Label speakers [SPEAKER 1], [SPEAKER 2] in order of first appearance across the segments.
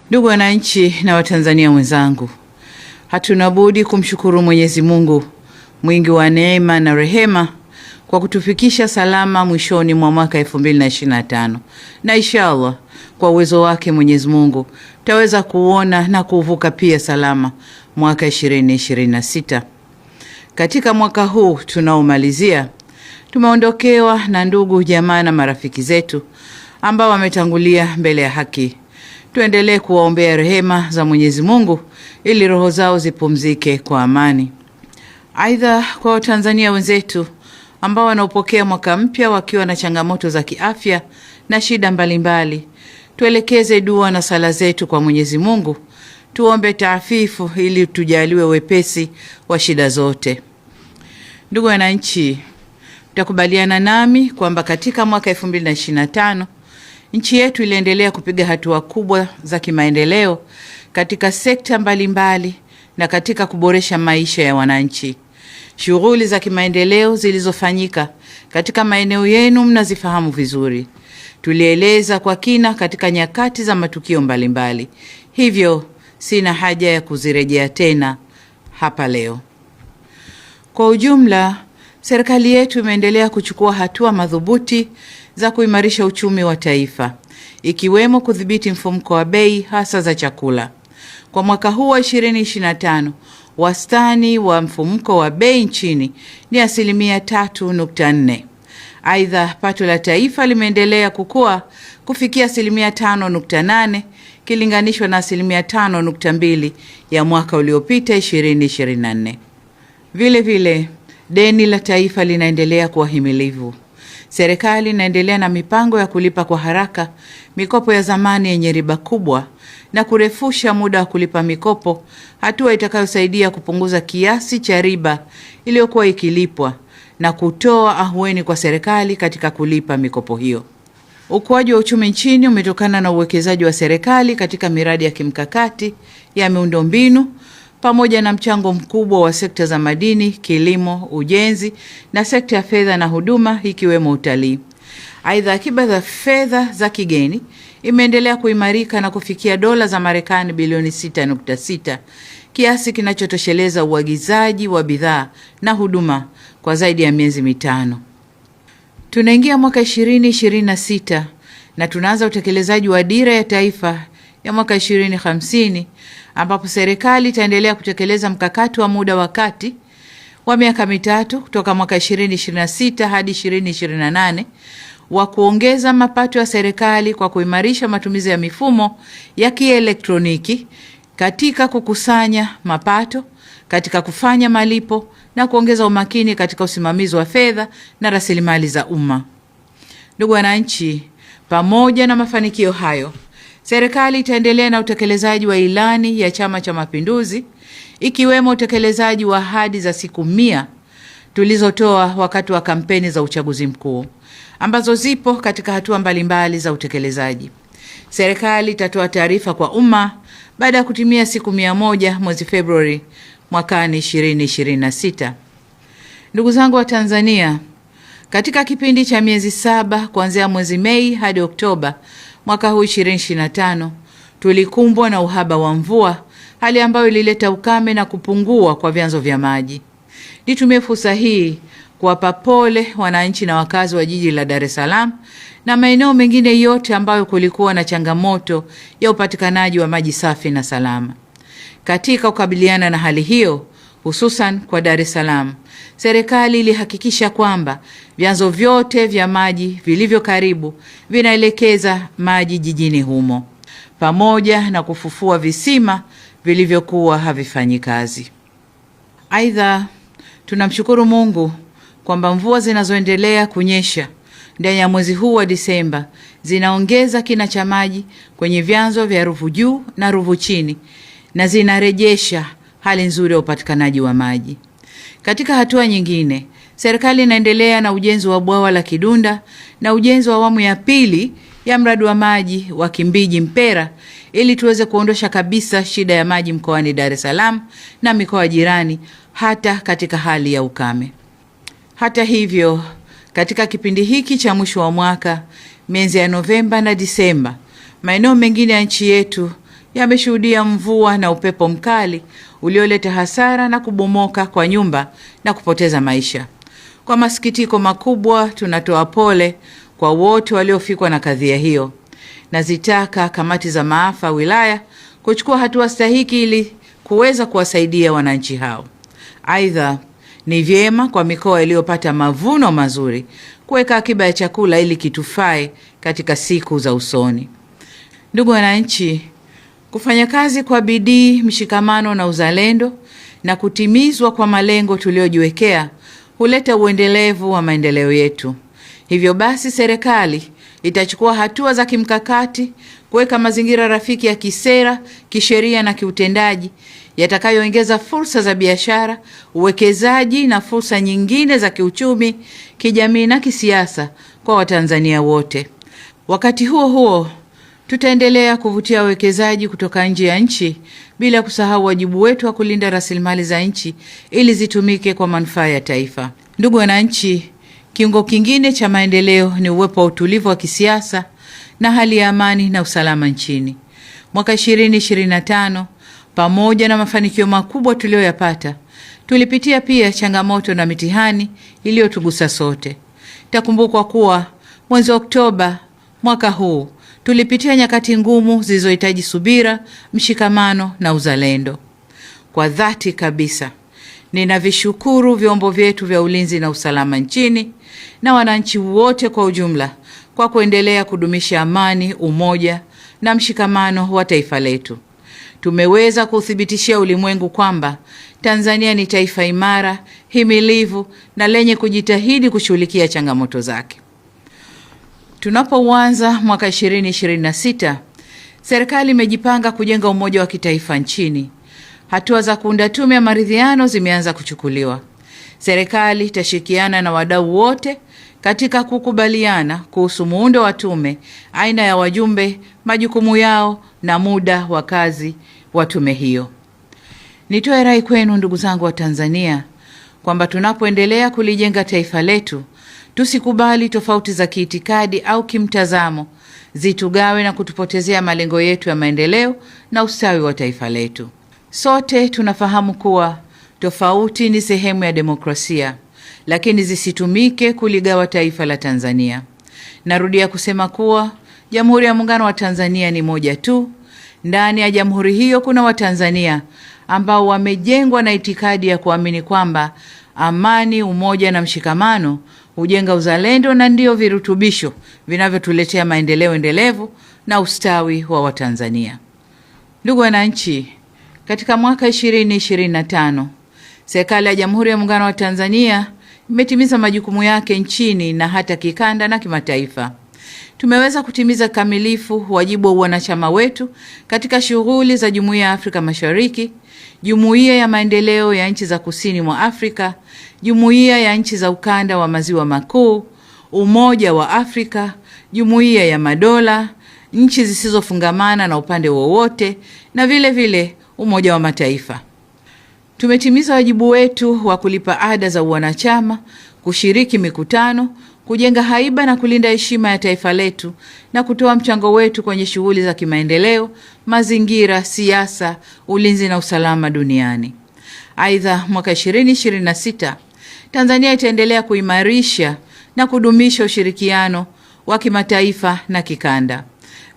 [SPEAKER 1] Ndugu wananchi na Watanzania wenzangu, hatuna budi kumshukuru Mwenyezi Mungu mwingi wa neema na rehema kwa kutufikisha salama mwishoni mwa mwaka 2025, na inshallah kwa uwezo wake Mwenyezi Mungu tutaweza kuona na kuvuka pia salama mwaka 2026. Katika mwaka huu tunaomalizia, tumeondokewa na ndugu jamaa na marafiki zetu ambao wametangulia mbele ya haki. Tuendelee kuwaombea rehema za Mwenyezi Mungu ili roho zao zipumzike kwa amani. Aidha, kwa Watanzania wenzetu ambao wanaopokea mwaka mpya wakiwa na changamoto za kiafya na shida mbalimbali, tuelekeze dua na sala zetu kwa Mwenyezi Mungu, tuombe taafifu ili tujaliwe wepesi wa shida zote. Ndugu wananchi, mtakubaliana nami kwamba katika mwaka 2025 nchi yetu iliendelea kupiga hatua kubwa za kimaendeleo katika sekta mbalimbali na katika kuboresha maisha ya wananchi. Shughuli za kimaendeleo zilizofanyika katika maeneo yenu mnazifahamu vizuri. Tulieleza kwa kina katika nyakati za matukio mbalimbali. Hivyo sina haja ya kuzirejea tena hapa leo. Kwa ujumla, serikali yetu imeendelea kuchukua hatua madhubuti za kuimarisha uchumi wa taifa, ikiwemo kudhibiti mfumuko wa bei hasa za chakula. Kwa mwaka huu wa 2025, wastani wa mfumuko wa bei nchini ni 3.4%. Aidha, pato la taifa limeendelea kukua kufikia 5.8% kilinganishwa na 5.2% ya mwaka uliopita 2024. Vile vile, deni la taifa linaendelea kuwa himilivu. Serikali inaendelea na mipango ya kulipa kwa haraka mikopo ya zamani yenye riba kubwa na kurefusha muda wa kulipa mikopo, hatua itakayosaidia kupunguza kiasi cha riba iliyokuwa ikilipwa na kutoa ahueni kwa serikali katika kulipa mikopo hiyo. Ukuaji wa uchumi nchini umetokana na uwekezaji wa serikali katika miradi ya kimkakati ya miundombinu pamoja na mchango mkubwa wa sekta za madini, kilimo, ujenzi na sekta ya fedha na huduma ikiwemo utalii. Aidha, akiba za fedha za kigeni imeendelea kuimarika na kufikia dola za Marekani bilioni 6.6, kiasi kinachotosheleza uagizaji wa bidhaa na huduma kwa zaidi ya miezi mitano. Tunaingia mwaka 2026 na tunaanza utekelezaji wa dira ya taifa ya mwaka 2050, ambapo serikali itaendelea kutekeleza mkakati wa muda wa kati wa miaka mitatu kutoka mwaka 2026 hadi 2028 wa kuongeza mapato ya serikali kwa kuimarisha matumizi ya mifumo ya kielektroniki katika kukusanya mapato, katika kufanya malipo na kuongeza umakini katika usimamizi wa fedha na rasilimali za umma. Ndugu wananchi, pamoja na mafanikio hayo, serikali itaendelea na utekelezaji wa ilani ya Chama cha Mapinduzi, ikiwemo utekelezaji wa ahadi za siku 100 tulizotoa wakati wa kampeni za uchaguzi mkuu, ambazo zipo katika hatua mbalimbali za utekelezaji. Serikali itatoa taarifa kwa umma baada ya kutimia siku 100 mwezi Februari mwakani 2026. Ndugu zangu wa Tanzania, katika kipindi cha miezi 7 kuanzia mwezi Mei hadi Oktoba mwaka huu 2025, tulikumbwa na uhaba wa mvua, hali ambayo ilileta ukame na kupungua kwa vyanzo vya maji. Nitumie fursa hii kuwapa pole wananchi na wakazi wa jiji la Dar es Salaam na maeneo mengine yote ambayo kulikuwa na changamoto ya upatikanaji wa maji safi na salama. Katika kukabiliana na hali hiyo, hususan kwa Dar es Salaam, serikali ilihakikisha kwamba vyanzo vyote vya maji vilivyo karibu vinaelekeza maji jijini humo, pamoja na kufufua visima vilivyokuwa havifanyi kazi. Aidha, tunamshukuru Mungu kwamba mvua zinazoendelea kunyesha ndani ya mwezi huu wa Disemba zinaongeza kina cha maji kwenye vyanzo vya Ruvu Juu na Ruvu Chini na zinarejesha hali nzuri ya upatikanaji wa maji. Katika hatua nyingine, serikali inaendelea na ujenzi wa bwawa la Kidunda na ujenzi wa awamu ya pili ya mradi wa maji wa Kimbiji Mpera ili tuweze kuondosha kabisa shida ya maji mkoani Dar es Salaam na mikoa jirani hata katika hali ya ukame. Hata hivyo, katika kipindi hiki cha mwisho wa mwaka, miezi ya Novemba na Disemba, maeneo mengine ya nchi yetu yameshuhudia mvua na upepo mkali ulioleta hasara na kubomoka kwa nyumba na kupoteza maisha. Kwa masikitiko makubwa, tunatoa pole kwa wote waliofikwa na kadhia hiyo. Nazitaka kamati za maafa wilaya kuchukua hatua stahiki ili kuweza kuwasaidia wananchi hao. Aidha, ni vyema kwa mikoa iliyopata mavuno mazuri kuweka akiba ya chakula ili kitufae katika siku za usoni. Ndugu wananchi, kufanya kazi kwa bidii, mshikamano na uzalendo na kutimizwa kwa malengo tuliyojiwekea huleta uendelevu wa maendeleo yetu. Hivyo basi, serikali itachukua hatua za kimkakati kuweka mazingira rafiki ya kisera, kisheria na kiutendaji yatakayoongeza fursa za biashara, uwekezaji na fursa nyingine za kiuchumi, kijamii na kisiasa kwa Watanzania wote. Wakati huo huo, tutaendelea kuvutia wawekezaji kutoka nje ya nchi bila kusahau wajibu wetu wa kulinda rasilimali za nchi ili zitumike kwa manufaa ya taifa. Ndugu wananchi, kiungo kingine cha maendeleo ni uwepo wa utulivu wa kisiasa na hali ya amani na usalama nchini. Mwaka 2025, pamoja na mafanikio makubwa tuliyoyapata, tulipitia pia changamoto na mitihani iliyotugusa sote. Takumbukwa kuwa mwezi Oktoba mwaka huu tulipitia nyakati ngumu zilizohitaji subira, mshikamano na uzalendo. Kwa dhati kabisa, ninavishukuru vyombo vyetu vya ulinzi na usalama nchini na wananchi wote kwa ujumla kwa kuendelea kudumisha amani, umoja na mshikamano wa taifa letu. Tumeweza kuthibitishia ulimwengu kwamba Tanzania ni taifa imara, himilivu na lenye kujitahidi kushughulikia changamoto zake. Tunapoanza mwaka 2026, serikali imejipanga kujenga umoja wa kitaifa nchini. Hatua za kuunda tume ya maridhiano zimeanza kuchukuliwa. Serikali itashirikiana na wadau wote katika kukubaliana kuhusu muundo wa tume, aina ya wajumbe, majukumu yao na muda wa kazi wa tume hiyo. Nitoe rai kwenu ndugu zangu wa Tanzania kwamba tunapoendelea kulijenga taifa letu, tusikubali tofauti za kiitikadi au kimtazamo zitugawe na kutupotezea malengo yetu ya maendeleo na ustawi wa taifa letu. Sote tunafahamu kuwa tofauti ni sehemu ya demokrasia, lakini zisitumike kuligawa taifa la Tanzania. Narudia kusema kuwa Jamhuri ya Muungano wa Tanzania ni moja tu. Ndani ya jamhuri hiyo kuna Watanzania ambao wamejengwa na itikadi ya kuamini kwamba amani, umoja na mshikamano hujenga uzalendo na ndio virutubisho vinavyotuletea maendeleo endelevu na ustawi wa Watanzania. Ndugu wananchi, katika mwaka 2025, serikali ya Jamhuri ya Muungano wa Tanzania imetimiza majukumu yake nchini na hata kikanda na kimataifa. Tumeweza kutimiza kamilifu wajibu wa wanachama wetu katika shughuli za Jumuiya ya Afrika Mashariki, Jumuiya ya Maendeleo ya Nchi za Kusini mwa Afrika, Jumuiya ya Nchi za Ukanda wa Maziwa Makuu, Umoja wa Afrika, Jumuiya ya Madola, nchi zisizofungamana na upande wowote na vile vile Umoja wa Mataifa. Tumetimiza wajibu wetu wa kulipa ada za wanachama, kushiriki mikutano, kujenga haiba na kulinda heshima ya taifa letu na kutoa mchango wetu kwenye shughuli za kimaendeleo, mazingira, siasa, ulinzi na usalama duniani. Aidha, mwaka 2026, Tanzania itaendelea kuimarisha na kudumisha ushirikiano wa kimataifa na kikanda.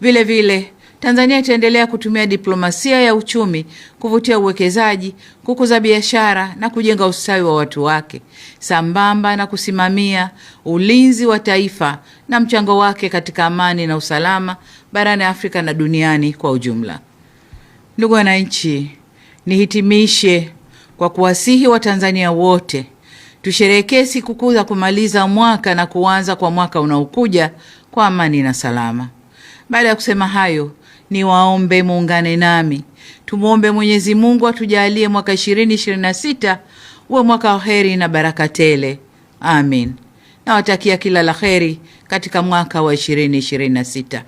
[SPEAKER 1] Vile vile, Tanzania itaendelea kutumia diplomasia ya uchumi kuvutia uwekezaji, kukuza biashara na kujenga ustawi wa watu wake, sambamba na kusimamia ulinzi wa taifa na mchango wake katika amani na usalama barani Afrika na duniani kwa ujumla. Ndugu wananchi, nihitimishe kwa kuwasihi Watanzania wote tusherehekee sikukuu za kumaliza mwaka na kuanza kwa mwaka unaokuja kwa amani na salama. Baada ya kusema hayo, niwaombe muungane nami. Tumuombe Mwenyezi Mungu atujalie mwaka 2026 uwe mwaka wa heri na baraka tele. Amin. Nawatakia kila la heri katika mwaka wa 2026.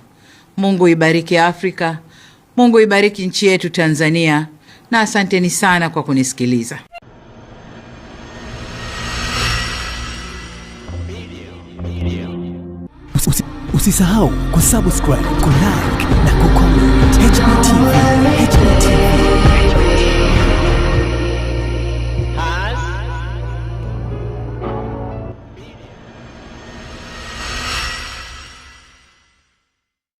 [SPEAKER 1] Mungu ibariki Afrika. Mungu ibariki nchi yetu Tanzania. Na asanteni sana kwa kunisikiliza.
[SPEAKER 2] Usisahau kusubscribe, kulike na kucomment. HBTV.